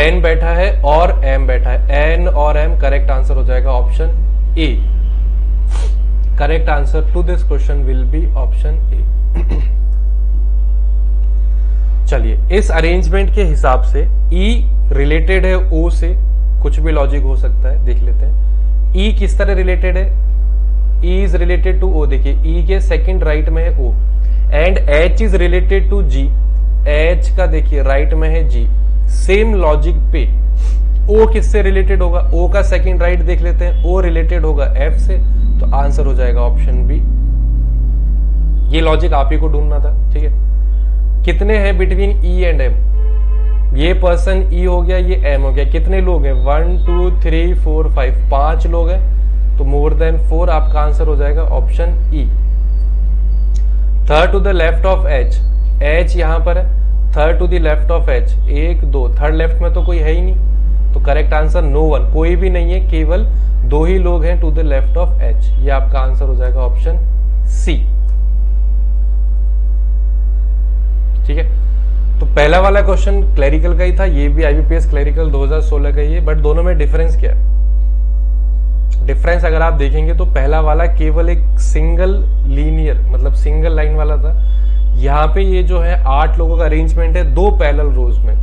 N बैठा है और M बैठा है। N और M करेक्ट आंसर हो जाएगा option A. Correct answer to this question will be option A. चलिए, इस अरेंजमेंट के हिसाब से ई रिलेटेड है ओ से, कुछ भी लॉजिक हो सकता है, देख लेते हैं। ई किस तरह रिलेटेड है? E is related to O, देखिए ई के सेकंड राइट में है O, and H is related to G, H का देखिए राइट में है जी। सेम लॉजिक पे ओ किससे रिलेटेड होगा? ओ का सेकंड राइट देख लेते हैं, ओ रिलेटेड होगा एफ से, तो आंसर हो जाएगा ऑप्शन बी। ये लॉजिक आप ही को ढूंढना था, ठीक है। कितने हैं बिटवीन ई एंड एम? ये पर्सन ई हो गया, ये एम हो गया। कितने लोग हैं? 1 2 3 4 5, 5 लोग हैं, तो मोर देन 4 आपका आंसर हो जाएगा option E. Third to the left of H, H यहां पर है, third to the left of H 1 2, third left में तो कोई है ही नहीं, तो करेक्ट आंसर नो वन, कोई भी नहीं है, केवल 2 ही लोग हैं to the left of H. ये आपका आंसर हो जाएगा ऑप्शन सी, ठीक है। तो पहला वाला क्वेश्चन क्लरिकल का ही था, ये भी आईबीपीएस क्लरिकल 2016 का ही है, बट दोनों में डिफरेंस क्या है? डिफरेंस अगर आप देखेंगे तो पहला वाला केवल एक सिंगल लीनियर, मतलब सिंगल लाइन वाला था। यहाँ पे ये जो है 8 लोगों का अरेंजमेंट है 2 पैरेलल रोज में।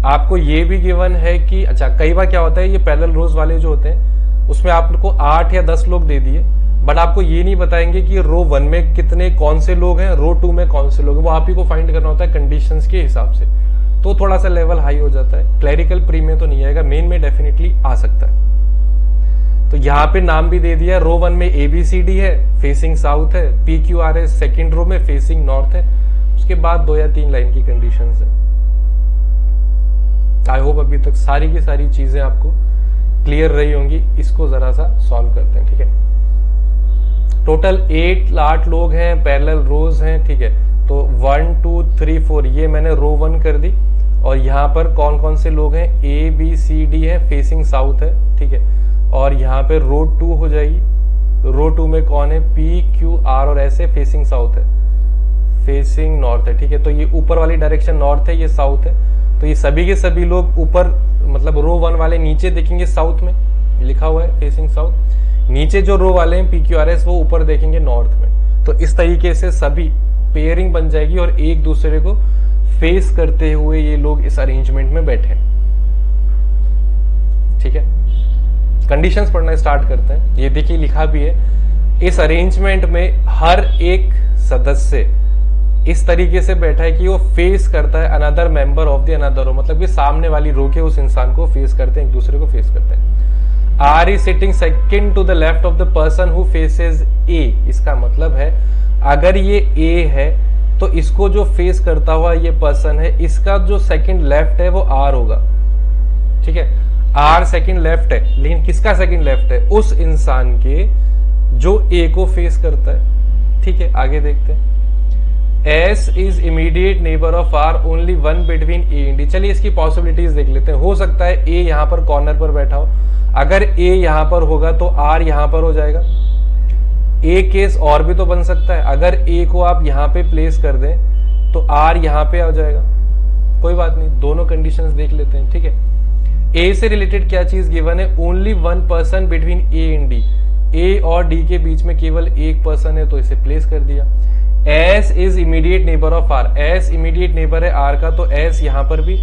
आपको ये भी गिवन है कि अच्छा, कई बार क्या होता है, ये पैरेलल रोज वाले जो होते हैं उसमें आपको 8 या 10 लोग दे दिए, बट आपको ये नहीं बताएंगे कि रो 1 में कितने कौन से लोग हैं, रो 2 में कौन से लोग हैं, वो आप ही को फाइंड करना होता है कंडीशंस के हिसाब से, तो थोड़ा सा लेवल हाई हो जाता है। क्लरिकल प्री में तो नहीं आएगा, मेन में डेफिनेटली आ सकता है। तो यहाँ पे नाम भी दे दिया, रो 1 में ABCD है, फेसिंग साउथ है, PQRS सेकेंड रो में फेसिंग नॉर्थ है, उसके बाद 2 या 3 लाइन की कंडीशंस है। आई होप अभी तक सारी की सारी चीजें आपको क्लियर रही होंगी। इसको जरा सा सॉल्व करते हैं, ठीक है। टोटल 8 लोग हैं, पैरेलल रोज हैं, ठीक है। तो 1 2 3 4 ये मैंने रो 1 कर दी, और यहाँ पर कौन कौन से लोग हैं? ABCD है, फेसिंग साउथ है, ठीक है। और यहाँ पे रो 2 हो जाएगी, रो 2 में कौन है? PQR और ऐसे फेसिंग साउथ है, फेसिंग नॉर्थ है, ठीक है। तो ये ऊपर वाली डायरेक्शन नॉर्थ है, ये साउथ है, तो ये सभी के सभी लोग ऊपर, मतलब रो 1 वाले नीचे देखेंगे साउथ में लिखा हुआ है फेसिंग साउथ, नीचे जो रो वाले हैं PQRS वो ऊपर देखेंगे नॉर्थ में। तो इस तरीके से सभी पेयरिंग बन जाएगी और एक दूसरे को फेस करते हुए ये लोग इस अरेंजमेंट में बैठे, ठीक है। कंडीशंस पढ़ना स्टार्ट करते हैं। ये देखिए लिखा भी है, इस अरेंजमेंट में हर एक सदस्य इस तरीके से बैठा है कि वो फेस करता है another member of the another row, मतलब कि सामने वाली रो के उस इंसान को फेस करते हैं, एक दूसरे को फेस करते हैं। R is sitting second to the left of the person who faces A, इसका मतलब है अगर ये ए है तो इसको जो फेस करता हुआ ये पर्सन है, इसका जो सेकंड लेफ्ट है वो आर होगा, ठीक है। आर सेकंड लेफ्ट है, लेकिन किसका सेकंड लेफ्ट है? उस इंसान के जो ए को फेस करता है, ठीक है। आगे देखते हैं। S is immediate neighbour of R only 1 between A and D. चलिए इसकी पॉसिबिलिटीज देख लेते हैं। हो सकता है ए यहां पर कॉर्नर पर बैठा हो, अगर ए यहां पर होगा तो आर यहां पर हो जाएगा। ए केस और भी तो बन सकता है, अगर ए को आप यहां पे प्लेस कर दें तो आर यहां पे आ जाएगा, कोई बात नहीं, दोनों कंडीशंस देख लेते हैं, ठीक है। ए से रिलेटेड क्या चीज गिवन है? Only 1 person between A and D, A और डी के बीच में केवल एक पर्सन है, तो इसे प्लेस कर दिया। S is immediate neighbour of R, S immediate neighbour है आर का, तो एस यहां पर भी,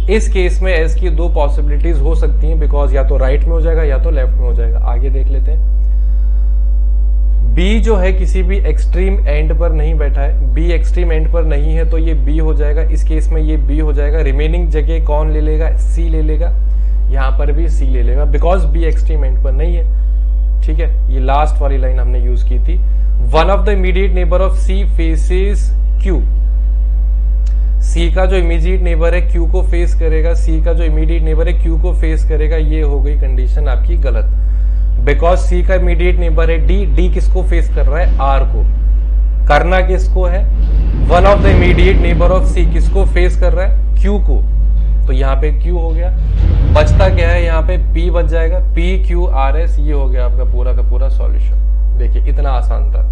इस केस में एस की 2 पॉसिबिलिटीज हो सकती हैं, बिकॉज या तो राइट में हो जाएगा या तो लेफ्ट में हो जाएगा। आगे देख लेते हैं। बी जो है किसी भी एक्सट्रीम एंड पर नहीं बैठा है, बी एक्सट्रीम एंड पर नहीं है, तो ये बी हो जाएगा, इस केस में ये बी हो जाएगा। रिमेनिंग जगह कौन ले लेगा? सी ले लेगा, यहां पर भी सी ले लेगा, बिकॉज बी एक्सट्रीम एंड पर नहीं है, ठीक है। ये लास्ट वाली लाइन हमने यूज की थी। One of the immediate neighbour of C faces Q, C का जो इमीडिएट नेबर है क्यू को फेस करेगा, सी का जो इमीडिएट नेबर है क्यू को फेस करेगा। ये हो गई कंडीशन आपकी गलत, बिकॉज सी का इमीडिएट नेबर है डी, डी किसको फेस कर रहा है? आर को। करना किसको है? One of the immediate neighbour of C किसको फेस कर रहा है? क्यू को, तो यहाँ पे क्यू हो गया। बचता क्या है? यहाँ पे पी बच जाएगा, पी क्यू आर एस, ये हो गया आपका पूरा का पूरा सॉल्यूशन। देखिए इतना आसान था,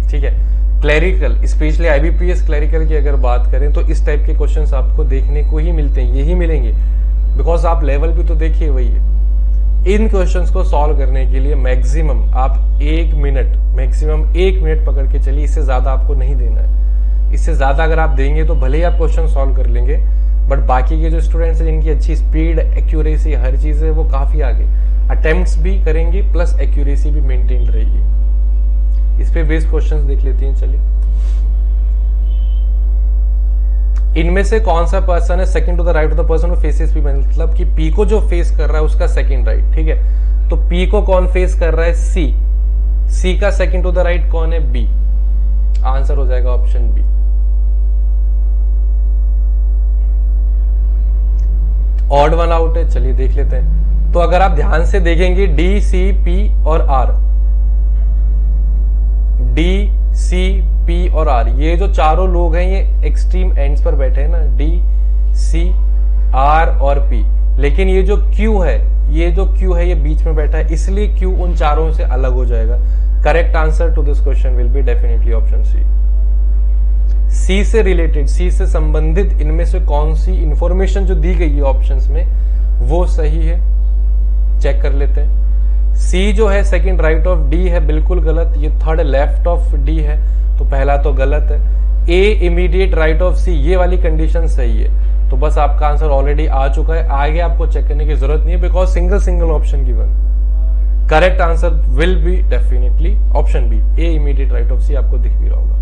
ठीक है। क्लरिकल, स्पेशली आईबीपीएस क्लरिकल की अगर बात करें तो इस टाइप के क्वेश्चंस आपको देखने को ही मिलते हैं, यही मिलेंगे, बिकॉज आप लेवल भी तो देखिए वही है। इन क्वेश्चंस को सॉल्व करने के लिए मैक्सिमम आप 1 मिनट पकड़ के चलिए, इससे ज्यादा आपको नहीं देना है। इससे ज्यादा अगर आप देंगे तो भले ही आप क्वेश्चन सॉल्व कर लेंगे, बट बाकी के जो स्टूडेंट्स हैं जिनकी अच्छी स्पीड, एक्यूरेसी, हर चीज है, वो काफी आगे अटेम्प्ट्स भी करेंगे, प्लस एक्यूरेसी भी मेंटेन रहेगी। इस पे बेस्ड क्वेश्चंस देख लेते हैं। चलिए, इनमें से कौन सा पर्सन है second to the right of the person who faces P, मतलब कि पी को जो फेस कर रहा है उसका सेकंड राइट, ठीक है। तो पी को कौन फेस कर रहा है? सी का सेकंड टू द राइट कौन है? बी। आंसर हो जाएगा option B. Odd one out है, चलिए देख लेते हैं। तो अगर आप ध्यान से देखेंगे डी, सी, पी और आर, डी, सी, पी और आर, ये जो चारों लोग हैं ये एक्सट्रीम एंड्स पर बैठे हैं ना, डी, सी, आर और पी। लेकिन ये जो क्यू है ये बीच में बैठा है, इसलिए क्यू उन चारों से अलग हो जाएगा। Correct answer to this question will be definitely option C. C से रिलेटेड, सी से संबंधित इनमें से कौन सी इंफॉर्मेशन जो दी गई है ऑप्शंस में वो सही है, चेक कर लेते हैं। सी जो है सेकंड राइट ऑफ डी है, बिल्कुल गलत। ये थर्ड लेफ्ट ऑफ डी है, तो पहला तो गलत है। ए इमीडिएट राइट ऑफ सी, ये वाली कंडीशन सही है। तो बस आपका आंसर ऑलरेडी आ चुका है, आगे आपको चेक करने की जरूरत नहीं है, because single option given. Correct answer will be definitely option B, A immediate right of C. आपको दिख भी रहा होगा।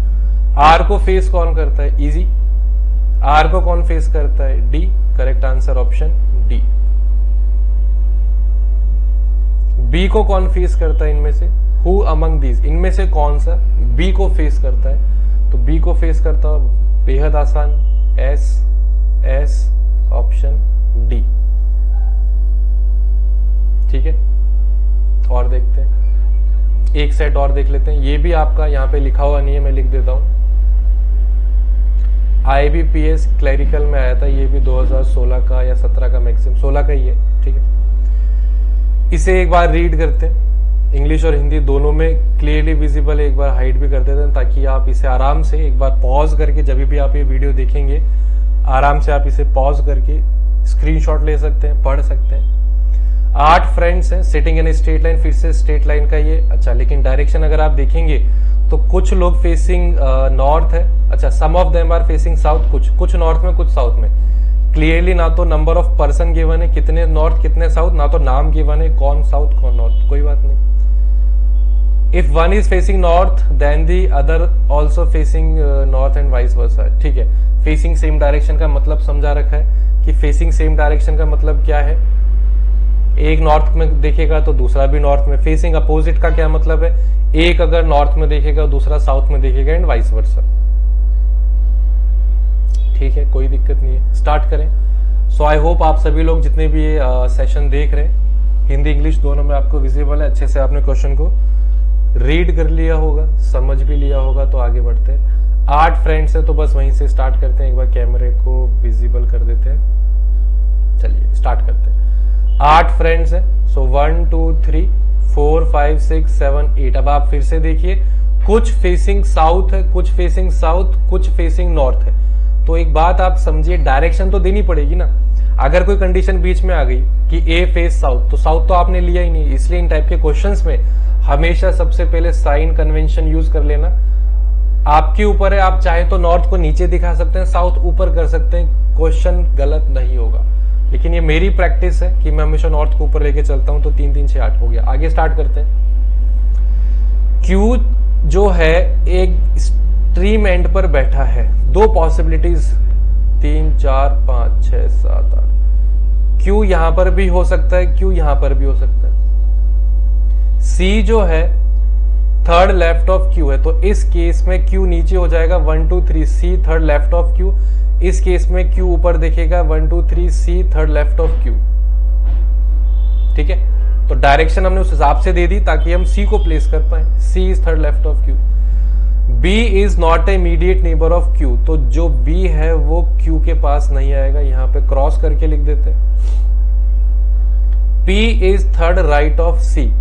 आर को फेस कौन करता है? इजी। आर को कौन फेस करता है? D. Correct answer option D. B को कौन फेस करता है इनमें से? हु अमंग दीज, इनमें से कौन सा बी को फेस करता है? तो बी को फेस करता है, बेहद आसान, एस ऑप्शन डी। ठीक है, और देखते हैं, एक सेट और देख लेते हैं। ये भी आपका यहाँ पे लिखा हुआ नहीं है, मैं लिख देता हूं। IBPS क्लरिकल में आया था, ये भी 2016 का या 17 का, मैक्सिमम 16 का ही है। ठीक है, इसे एक बार रीड करते हैं, इंग्लिश और हिंदी दोनों में क्लियरली विजिबल है। एक बार हाइड भी कर देते हैं ताकि आप इसे आराम से एक बार पॉज करके, जब भी आप ये वीडियो देखेंगे, आराम से आप इसे पॉज करके स्क्रीनशॉट ले सकते हैं, पढ़ सकते हैं। 8 फ्रेंड्स हैं सिटिंग इन स्ट्रेट लाइन, फिर से स्ट्रेट लाइन का ये। अच्छा, लेकिन डायरेक्शन अगर आप देखेंगे तो कुछ लोग फेसिंग नॉर्थ है। अच्छा, some of them are facing south, कुछ नॉर्थ में, कुछ साउथ में। क्लियरली ना तो नंबर ऑफ पर्सन गिवन है, कितने नॉर्थ कितने साउथ, ना तो नाम गिवन है कौन साउथ कौन नॉर्थ, कोई बात नहीं। If one is facing north then the other also facing north and vice versa. ठीक है, फेसिंग सेम डायरेक्शन का मतलब समझा रखा है कि फेसिंग सेम डायरेक्शन का मतलब क्या है? एक नॉर्थ में देखेगा तो दूसरा भी नॉर्थ में। फेसिंग अपोजिट का क्या मतलब है? एक अगर नॉर्थ में देखेगा दूसरा साउथ में देखेगा, एंड वाइस वर्सा। ठीक है, कोई दिक्कत नहीं है, स्टार्ट करें। सो आई होप आप सभी लोग जितने भी ये सेशन देख रहे हैं, हिंदी इंग्लिश दोनों में आपको विजिबल है, अच्छे से आपने क्वेश्चन को रीड कर लिया होगा, समझ भी लिया होगा। तो आगे बढ़ते हैं। 8 फ्रेंड्स है तो बस वहीं से स्टार्ट करते हैं। एक बार कैमरे को विजिबल कर देते हैं। चलिए स्टार्ट करते हैं। 8 फ्रेंड्स है, सो 1 2 3 4 5 6 7 8। अब आप फिर से देखिए, कुछ फेसिंग साउथ है, कुछ फेसिंग साउथ, कुछ फेसिंग नॉर्थ है। तो एक बात आप समझिए, डायरेक्शन तो देनी पड़ेगी ना। अगर कोई कंडीशन बीच में आ गई कि ए फेस साउथ, तो साउथ तो आपने लिया ही नहीं। इसलिए इन टाइप के क्वेश्चंस में हमेशा सबसे पहले साइन कन्वेंशन यूज कर लेना। आपके ऊपर है, आप चाहे तो नॉर्थ को नीचे दिखा सकते हैं, साउथ ऊपर कर सकते हैं, क्वेश्चन गलत नहीं होगा। लेकिन ये मेरी प्रैक्टिस है कि मैं हमेशा नॉर्थ को ऊपर लेके चलता हूं। तो 3 3 6 8 हो गया। आगे स्टार्ट करते हैं। क्यू जो है एक स्ट्रीम एंड पर बैठा है। 2 पॉसिबिलिटीज, 3 4 5 6 7 8। क्यू यहां पर भी हो सकता है, क्यू यहां पर भी हो सकता है। सी जो है थर्ड लेफ्ट ऑफ क्यू है, तो इस केस में क्यू नीचे हो जाएगा 1 2 3। सी थर्ड लेफ्ट ऑफ क्यू, इस केस में क्यू ऊपर देखेगा 1 2 3। सी थर्ड लेफ्ट ऑफ क्यू। ठीक है, तो डायरेक्शन हमने उस हिसाब से दे दी ताकि हम सी को प्लेस कर पाए। C is third left of Q. B is not a immediate neighbour of Q, तो जो बी है वो क्यू के पास नहीं आएगा, यहां पे क्रॉस करके लिख देते हैं। P is third right of C,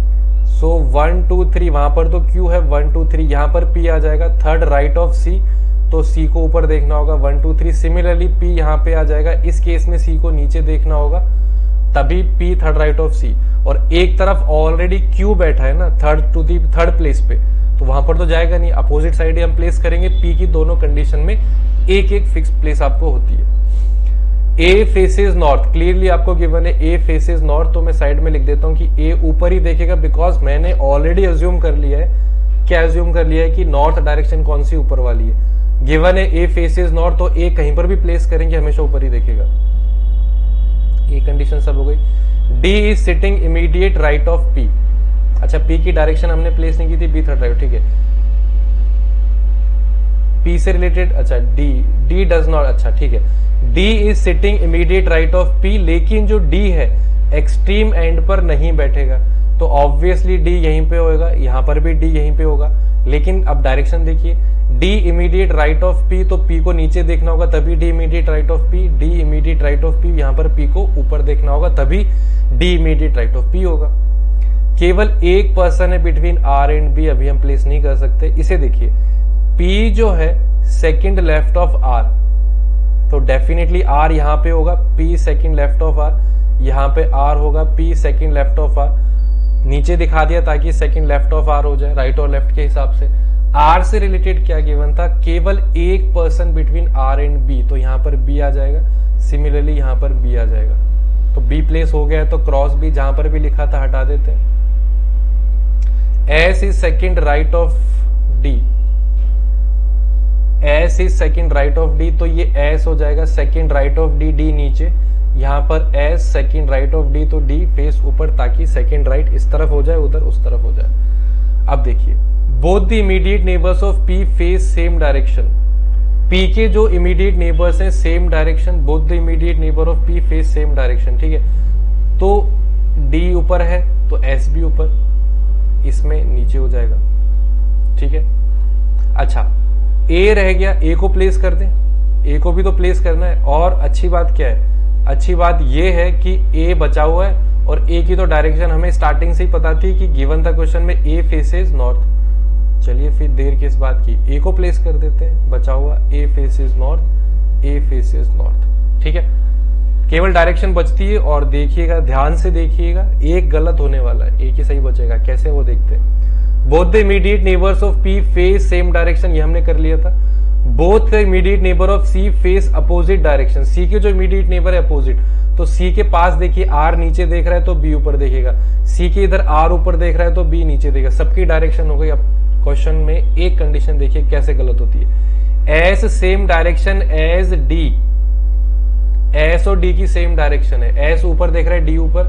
so 1 2 3 वहां पर तो क्यू है 1 2 3, यहां पर पी आ जाएगा थर्ड राइट ऑफ सी, तो सी को ऊपर देखना होगा 1 2 3। सिमिलरली पी यहां पे आ जाएगा, इस केस में सी को नीचे देखना होगा तभी P third right of C, और एक तरफ ऑलरेडी Q बैठा है ना थर्ड प्लेस पे, तो वहां पर तो जाएगा नहीं, अपोजिट साइड ही हम प्लेस करेंगे। P की दोनों कंडीशन में एक एक फिक्स प्लेस आपको होती है। A फेसेस नॉर्थ, क्लियरली आपको गिवन है A फेसेस नॉर्थ, तो मैं साइड में लिख देता हूं कि A ऊपर ही देखेगा, बिकॉज मैंने ऑलरेडी अज्यूम कर लिया है, क्या अज्यूम कर लिया है कि नॉर्थ डायरेक्शन कौन सी ऊपर वाली है। गिवन है A फेसेस नॉर्थ, तो A कहीं पर भी प्लेस करेंगे हमेशा ऊपर ही देखेगा। ये कंडीशन सब हो गई। D is sitting immediate right of P। अच्छा, P की डायरेक्शन हमने प्लेस नहीं की थी, B थर्ड राइट, ठीक है। P से रिलेटेड, अच्छा D डज नॉट, अच्छा ठीक है। D is sitting immediate right of P, लेकिन जो D है एक्सट्रीम एंड पर नहीं बैठेगा, तो ऑब्वियसली D यहीं पे होगा, यहां पर भी D यहीं पे होगा। लेकिन अब डायरेक्शन देखिए, D immediate right of P, तो P को नीचे देखना होगा तभी D immediate right of P, D immediate right of P, यहां पर P को ऊपर देखना होगा तभी D immediate right of P होगा। केवल एक पर्सन है बिटवीन R एंड B, अभी हम प्लेस नहीं कर सकते। इसे देखिए, P जो है सेकंड लेफ्ट ऑफ R, तो डेफिनेटली R यहां पे होगा, P second left of R, यहां पे R होगा, P second left of R। नीचे दिखा दिया ताकि सेकंड लेफ्ट ऑफ R हो जाए, राइट और लेफ्ट के हिसाब से। R से रिलेटेड क्या गिवन था, केवल एक person between R and B, तो यहां पर B आ जाएगा। सिमिलरली यहां पर B आ जाएगा, तो B प्लेस हो गया है, तो क्रॉस B जहां पर भी लिखा था हटा देते हैं। S is second right of D, S is second right of D, तो ये S हो जाएगा second right of D, D नीचे, यहां पर S second right of D, तो D फेस ऊपर, ताकि सेकंड राइट इस तरफ हो जाए, उधर उस तरफ हो जाए। अब देखिए, both the immediate neighbours of P face same direction. P के जो इमीडिएट नेबर्स हैं same direction, both the immediate neighbour of P face same direction, ठीक है। तो D ऊपर है तो S भी ऊपर, इसमें नीचे हो जाएगा, ठीक है। अच्छा, A रह गया, A को प्लेस कर दें, A को भी तो प्लेस करना है। और अच्छी बात क्या है, अच्छी बात ये है कि A बचा हुआ है, और A की तो डायरेक्शन हमें स्टार्टिंग से ही पता थी कि गिवन था क्वेश्चन में A फेसेस नॉर्थ। चलिए फिर देर किस बात की, A को प्लेस कर देते हैं, बचा हुआ A faces north, A faces north, ठीक है। केवल डायरेक्शन बचती है, और देखिएगा, ध्यान से देखिएगा, एक गलत होने वाला है, एक ही सही बचेगा। कैसे, वो देखते हैं। Both the immediate neighbours of P face same direction, ये हमने कर लिया था। Both the immediate neighbour of C face opposite direction, C के जो इमीडिएट नेबर है अपोजिट, तो C के पास देखिए R नीचे देख रहा है तो B ऊपर देखेगा, C के इधर R ऊपर देख रहा है तो B नीचे देखेगा, सबकी डायरेक्शन हो गई। अब क्वेश्चन में एक कंडीशन देखिए कैसे गलत होती है। S same direction as D, S और D की सेम डायरेक्शन है, S ऊपर देख रहा है, D ऊपर,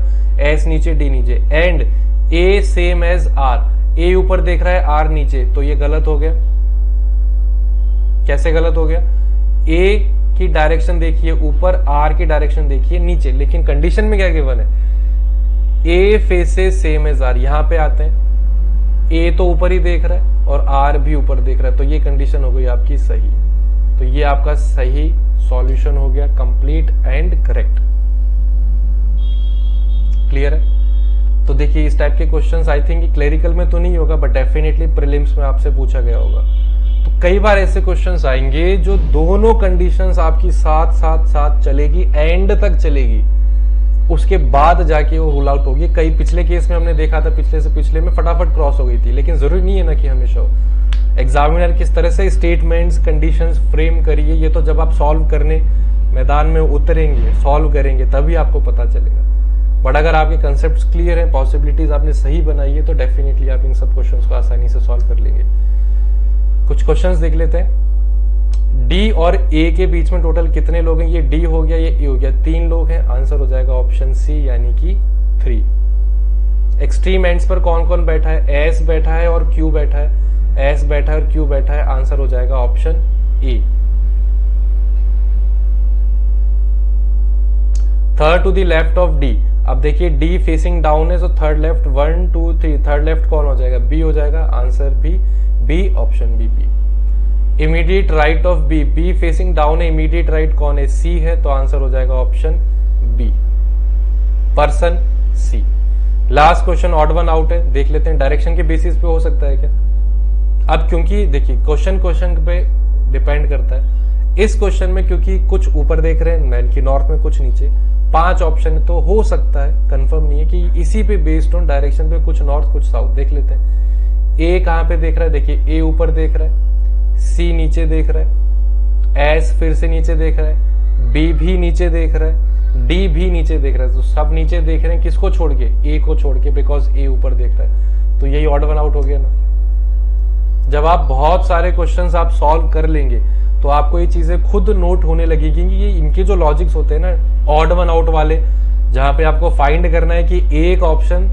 S नीचे, D नीचे। And A same as R, A ऊपर देख रहा है, R नीचे, तो ये गलत हो गया। कैसे गलत हो गया, A की डायरेक्शन देखिए ऊपर, R की डायरेक्शन देखिए नीचे, लेकिन कंडीशन में क्या गिवन है, A faces same as R। यहां पे आते हैं, A तो ऊपर ही देख रहा है और R भी ऊपर देख रहा है, तो ये कंडीशन हो गई आपकी सही। तो ये आपका सही सॉल्यूशन हो गया, कंप्लीट एंड करेक्ट। क्लियर है। तो देखिए, इस टाइप के क्वेश्चंस आई थिंक क्लरिकल में तो नहीं होगा, बट डेफिनेटली प्रीलिम्स में आपसे पूछा गया होगा। तो कई बार ऐसे क्वेश्चंस आएंगे जो दोनों कंडीशंस आपकी साथ साथ साथ चलेगी, एंड तक चलेगी, उसके बाद जाके वो रूल आउट होगी। कई पिछले केस में हमने देखा था, पिछले से पिछले में फटाफट क्रॉस हो गई थी, लेकिन जरूरी नहीं है ना कि हमेशा हो। एग्जामिनर किस तरह से स्टेटमेंट्स, कंडीशंस फ्रेम करिए, ये तो जब आप सॉल्व करने मैदान में उतरेंगे, सॉल्व करेंगे, तभी आपको पता चलेगा। बट अगर आपके कंसेप्ट्स क्लियर हैं, पॉसिबिलिटीज आपने सही बनाई है, तो डेफिनेटली आप इन सब क्वेश्चंस को आसानी से सॉल्व कर लेंगे। कुछ क्वेश्चंस देख लेते हैं। डी और ए के बीच में टोटल कितने लोग हैं, ये डी हो गया, ये ए हो गया, 3 लोग हैं। आंसर हो जाएगा ऑप्शन सी, यानी कि 3। एक्सट्रीम एंड्स पर कौन कौन बैठा है, एस बैठा है और क्यू बैठा है, एस बैठा है और क्यू बैठा है। आंसर हो जाएगा option A. Third to the left of D. अब देखिए, डी फेसिंग डाउन है, तो थर्ड लेफ्ट 1 2 3, थर्ड लेफ्ट कौन हो जाएगा, बी हो जाएगा। Answer B, B option B, B. Immediate right of B, B facing down है, इमीडिएट राइट कौन है, सी है, तो आंसर हो जाएगा option B, person C. Last question odd one out है, देख लेते हैं। डायरेक्शन के बेसिस पे हो सकता है क्या। अब क्योंकि देखिए, क्वेश्चन पे डिपेंड करता है। इस क्वेश्चन में क्योंकि कुछ ऊपर देख रहे हैं, यानी कि नॉर्थ में, कुछ नीचे, 5 ऑप्शन तो हो सकता है, कंफर्म नहीं है कि इसी पे बेस्ड ऑन डायरेक्शन पे कुछ नॉर्थ कुछ साउथ देख लेते हैं। ए कहाँ पे देख रहा है, देखिए ए ऊपर देख रहा है, सी नीचे देख रहा है, एस फिर से नीचे देख रहा है, बी भी नीचे देख रहा है, डी भी नीचे देख रहा है। तो सब नीचे देख रहे हैं, किसको छोड़ के, ए को छोड़ के, बिकॉज ए ऊपर देख रहा है। तो यही ऑड वन आउट हो गया ना। जब आप बहुत सारे क्वेश्चंस आप सॉल्व कर लेंगे तो आपको ये चीजें खुद नोट होने लगेगी कि ये इनके जो लॉजिक्स होते हैं ना ऑड वन आउट वाले, जहां पे आपको फाइंड करना है कि एक ऑप्शन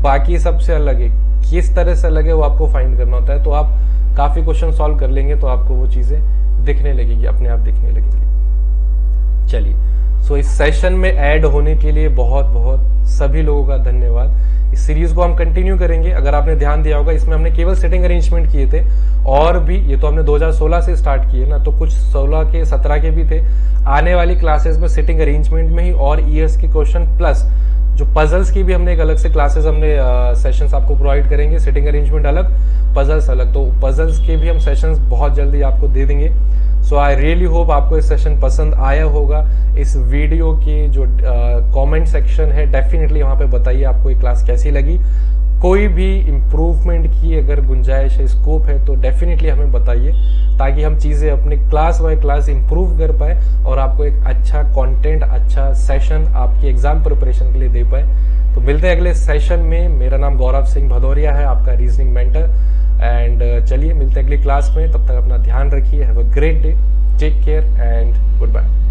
बाकी सबसे अलग है, किस तरह से अलग है वो आपको फाइंड करना होता है। तो आप काफी क्वेश्चन सॉल्व कर लेंगे तो आपको वो चीजें दिखने लगेगी, अपने आप दिखने लगेगी। चलिए, सो इस सेशन में ऐड होने के लिए बहुत बहुत सभी लोगों का धन्यवाद। इस सीरीज को हम कंटिन्यू करेंगे। अगर आपने ध्यान दिया होगा, इसमें हमने केवल सिटिंग अरेंजमेंट किए थे, और भी ये तो हमने 2016 से स्टार्ट किए ना, तो कुछ 16 के 17 के भी थे। आने वाली क्लासेस में सिटिंग अरेंजमेंट में ही और ईयर्स के क्वेश्चन प्लस जो पजल्स की भी हमने एक अलग से क्लासेस हमने सेशंस आपको प्रोवाइड करेंगे। सिटिंग अरेंजमेंट अलग, पजल्स अलग। तो पजल्स के भी हम सेशंस बहुत जल्दी आपको दे देंगे। सो आई रियली होप आपको इस सेशन पसंद आया होगा। इस वीडियो के जो कमेंट सेक्शन है, डेफिनेटली वहां पे बताइए आपको ये क्लास कैसी लगी। कोई भी इम्प्रूवमेंट की अगर गुंजाइश है, स्कोप है, तो डेफिनेटली हमें बताइए, ताकि हम चीज़ें अपने क्लास बाय क्लास इम्प्रूव कर पाए और आपको एक अच्छा कंटेंट, अच्छा सेशन आपकी एग्जाम प्रिपरेशन के लिए दे पाए। तो मिलते हैं अगले सेशन में। मेरा नाम गौरव सिंह भदौरिया है, आपका रीजनिंग मेंटर। एंड चलिए मिलते हैं अगली क्लास में। तब तक अपना ध्यान रखिए। Have a great day, take care and good bye.